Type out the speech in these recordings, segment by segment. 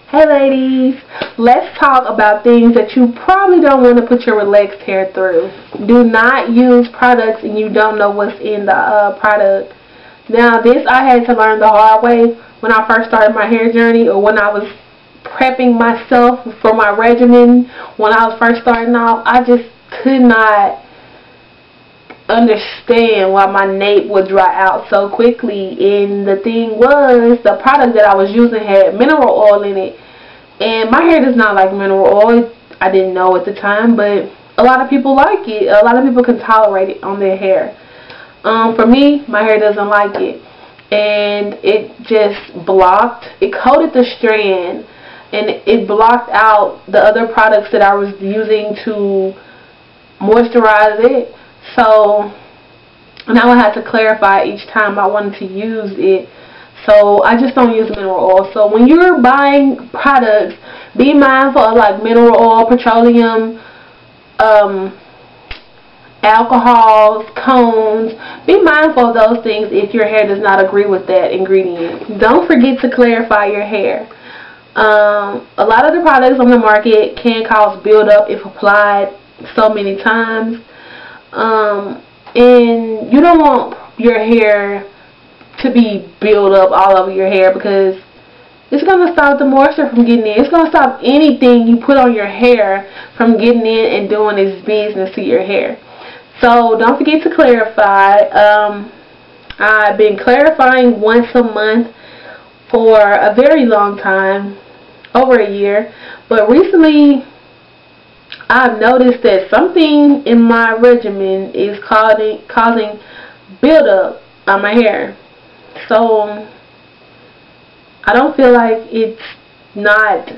Hey ladies, let's talk about things that you probably don't want to put your relaxed hair through. Do not use products and you don't know what's in the product. Now this I had to learn the hard way when I first started my hair journey, or when I was prepping myself for my regimen. When I was first starting off, I just could not understand why my nape would dry out so quickly. And the thing was, the product that I was using had mineral oil in it, and my hair does not like mineral oil. I didn't know at the time, but a lot of people like it. A lot of people can tolerate it on their hair. For me, my hair doesn't like it, and it just blocked. It coated the strand, and it blocked out the other products that I was using to moisturize it. So now I had to clarify each time I wanted to use it. So I just don't use mineral oil. So when you're buying products, be mindful of like mineral oil, petroleum, alcohols, cones. Be mindful of those things if your hair does not agree with that ingredient. Don't forget to clarify your hair. A lot of the products on the market can cause buildup if applied so many times. And you don't want your hair to be built up all over your hair, because it's going to stop the moisture from getting in. It's going to stop anything you put on your hair from getting in and doing its business to your hair. So don't forget to clarify. I've been clarifying once a month for a very long time, over a year, but recently I've noticed that something in my regimen is causing buildup on my hair. So I don't feel like it's not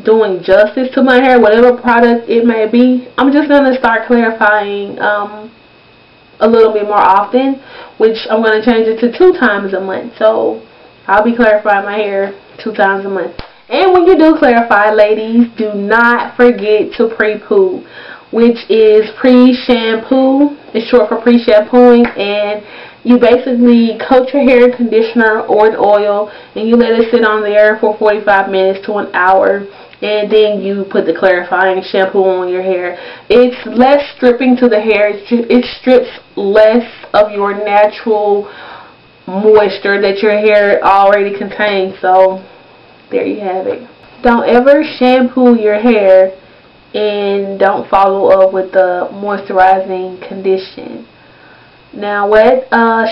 doing justice to my hair, whatever product it may be. I'm just going to start clarifying a little bit more often, which I'm going to change it to 2 times a month. So I'll be clarifying my hair 2 times a month. And when you do clarify, ladies, do not forget to pre-poo, which is pre-shampoo. It's short for pre-shampooing, and you basically coat your hair in conditioner or in oil, and you let it sit on there for 45 minutes to an hour, and then you put the clarifying shampoo on your hair. It's less stripping to the hair. It strips less of your natural moisture that your hair already contains. So there you have it. Don't ever shampoo your hair and don't follow up with the moisturizing condition. Now what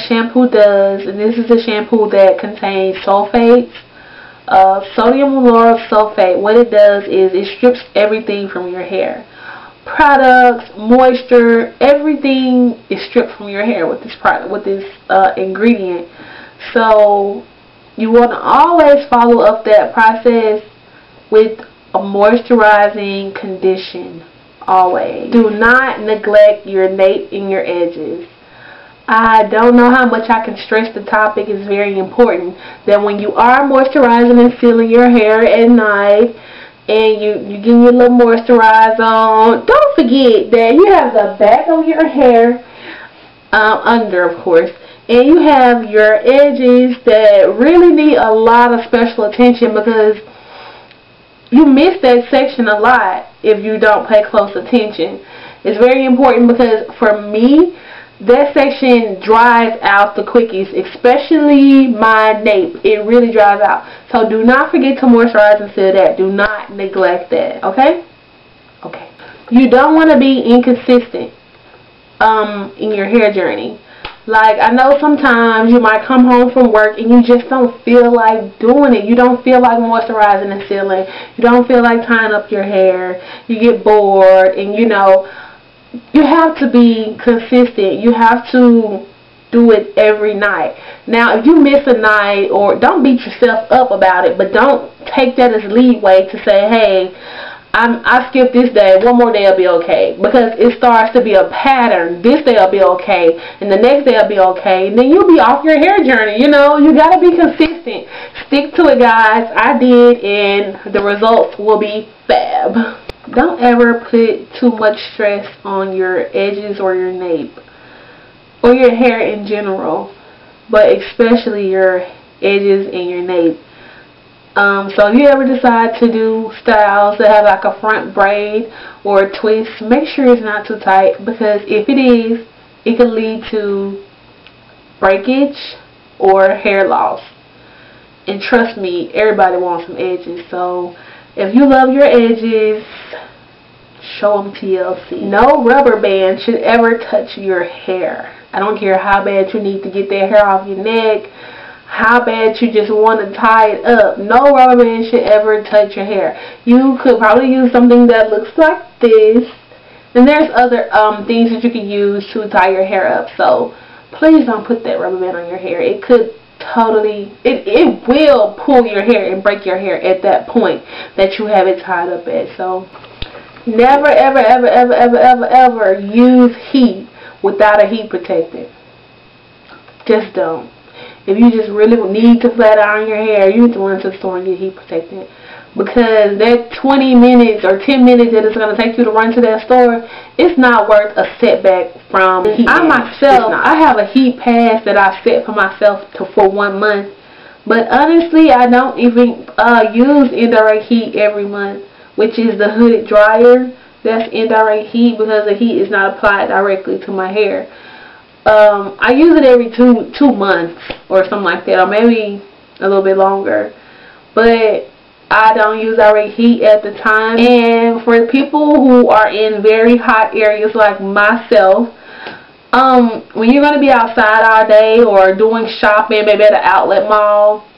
shampoo does, and this is a shampoo that contains sulfates, sodium lauryl sulfate. What it does is it strips everything from your hair. Products, moisture, everything is stripped from your hair with this product, with this ingredient. So you want to always follow up that process with a moisturizing condition. Always. Do not neglect your nape and your edges. I don't know how much I can stress the topic. Is very important that when you are moisturizing and sealing your hair at night, and you getting your little moisturizer on, don't forget that you have the back of your hair under, of course, and you have your edges that really need a lot of special attention, because you miss that section a lot if you don't pay close attention. It's very important, because for me, that section dries out the quickest, especially my nape. It really dries out. So do not forget to moisturize and seal that. Do not neglect that. Okay? Okay. You don't want to be inconsistent in your hair journey. Like, I know sometimes you might come home from work and you just don't feel like doing it. You don't feel like moisturizing and sealing. You don't feel like tying up your hair. You get bored, and you know, you have to be consistent. You have to do it every night. Now, if you miss a night, or don't beat yourself up about it, but don't take that as leeway to say, hey, I skipped this day, one more day will be okay, because it starts to be a pattern. This day will be okay, and the next day will be okay, and then you'll be off your hair journey. You know, you got to be consistent. Stick to it, guys. I did, and the results will be fab. Don't ever put too much stress on your edges or your nape, or your hair in general, but especially your edges and your nape. So if you ever decide to do styles that have like a front braid or a twist, make sure it's not too tight, because if it is, it could lead to breakage or hair loss. And trust me, everybody wants some edges. So if you love your edges, show them TLC. No rubber band should ever touch your hair. I don't care how bad you need to get that hair off your neck, how bad you just want to tie it up. No rubber band should ever touch your hair. You could probably use something that looks like this. And there's other things that you can use to tie your hair up. So please don't put that rubber band on your hair. It could totally, it will pull your hair and break your hair at that point that you have it tied up at. So never, ever, ever, ever, ever, ever, ever use heat without a heat protectant. Just don't. If you just really need to flat iron your hair, you need to run to the store and get heat protectant. Because that 20 minutes or 10 minutes that it's going to take you to run to that store, it's not worth a setback from heat. I myself, I have a heat pass that I set for myself for 1 month. But honestly, I don't even use indirect heat every month, which is the hooded dryer. That's indirect heat because the heat is not applied directly to my hair. I use it every two months or something like that, or maybe a little bit longer. But I don't use direct heat at the time. And for people who are in very hot areas like myself, when you're going to be outside all day or doing shopping, maybe at an outlet mall,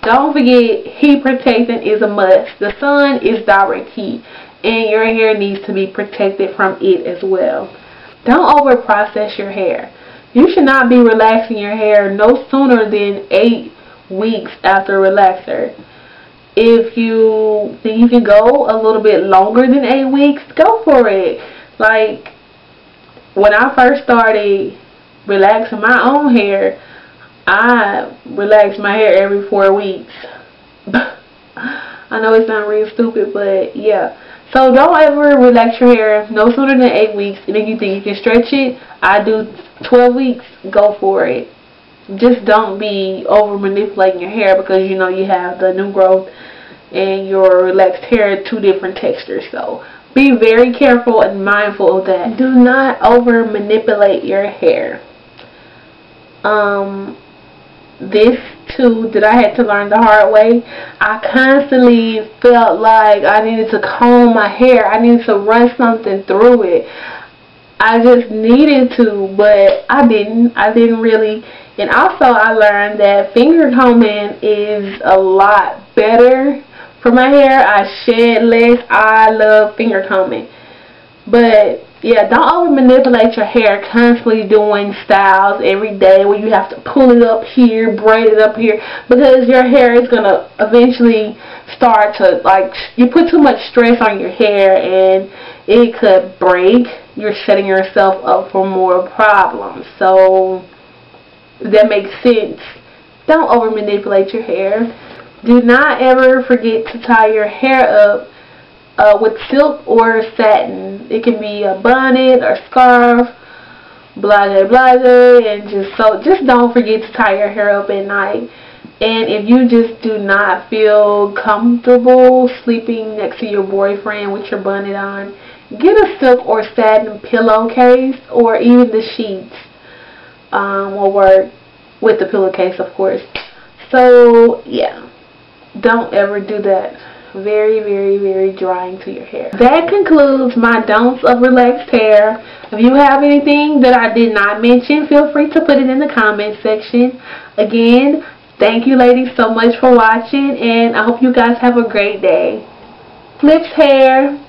don't forget heat protectant is a must. The sun is direct heat, and your hair needs to be protected from it as well. Don't over process your hair. You should not be relaxing your hair no sooner than 8 weeks after a relaxer. If you think you can go a little bit longer than 8 weeks, go for it. Like, when I first started relaxing my own hair, I relaxed my hair every 4 weeks. I know it sounds real stupid, but yeah. So don't ever relax your hair no sooner than 8 weeks. And if you think you can stretch it, I do 12 weeks, go for it. Just don't be over manipulating your hair, because you know you have the new growth and your relaxed hair, 2 different textures. So be very careful and mindful of that. Do not over manipulate your hair. This too that I had to learn the hard way. I constantly felt like I needed to comb my hair. I needed to run something through it. I just needed to, but I didn't really. And also I learned that finger combing is a lot better for my hair. I shed less. I love finger combing. But yeah, don't over manipulate your hair constantly doing styles every day where you have to pull it up here, braid it up here, because your hair is going to eventually start to, like, you put too much stress on your hair and it could break. You're setting yourself up for more problems. So if that makes sense, don't over manipulate your hair. Do not ever forget to tie your hair up with silk or satin. It can be a bonnet or scarf, blase blase, and just don't forget to tie your hair up at night. And if you just do not feel comfortable sleeping next to your boyfriend with your bonnet on, get a silk or satin pillowcase, or even the sheets will work with the pillowcase, of course. So yeah, don't ever do that. Very, very, very drying to your hair. That concludes my don'ts of relaxed hair. If you have anything that I did not mention, feel free to put it in the comment section. Again, thank you ladies so much for watching, and I hope you guys have a great day. Flips hair.